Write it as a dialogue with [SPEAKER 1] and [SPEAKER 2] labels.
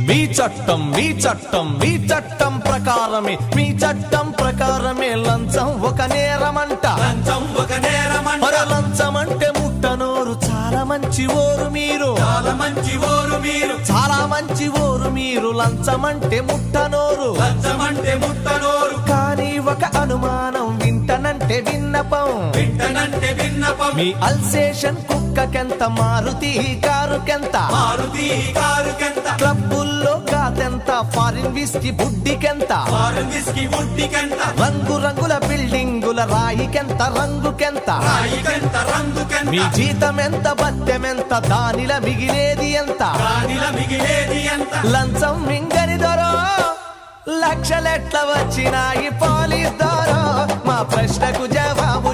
[SPEAKER 1] మీ చట్టం మీ చట్టం మీ చట్టం ప్రకారమే మీ చట్టం ప్రకారమే లంచం ఒక నేరమంట
[SPEAKER 2] లంచం ఒక నేరమంట
[SPEAKER 1] లంచం అంటే ముట్టనోరు చాలా మంచి ఓరు మీరు
[SPEAKER 2] చాలా మంచి ఓరు మీరు
[SPEAKER 1] చాలా మంచి ఓరు మీరు లంచం అంటే ముట్టనోరు
[SPEAKER 2] లంచం అంటే ముట్టనోరు
[SPEAKER 1] కానీ ఒక అనుమానం వింటనంటే విన్నపం
[SPEAKER 2] వింటనంటే విన్నపం
[SPEAKER 1] మీ అల్సేషన్ కుక్కకెంత మారుతి కారుకెంత
[SPEAKER 2] మారుతి కారుకెంత
[SPEAKER 1] క్లబ్బుల్లో కాదెంత ఫారిన్ విస్కీ బుడ్డికెంత
[SPEAKER 2] ఫారెన్ విస్కీ బుడ్డికెంత
[SPEAKER 1] రంగు రంగుల బిల్డింగుల రాయికెంత రంగుకెంత
[SPEAKER 2] రాయికెంత రంగుకెంత
[SPEAKER 1] మీ జీతం ఎంత బత్తెమెంత దానిల మిగిలేది ఎంత
[SPEAKER 2] దానిల మిగిలేది ఎంత
[SPEAKER 1] లంచం మింగని దొరో లక్షలెట్ల వచ్చినాయి పోలీస్ దొరో మా ప్రశ్నకు జవాబు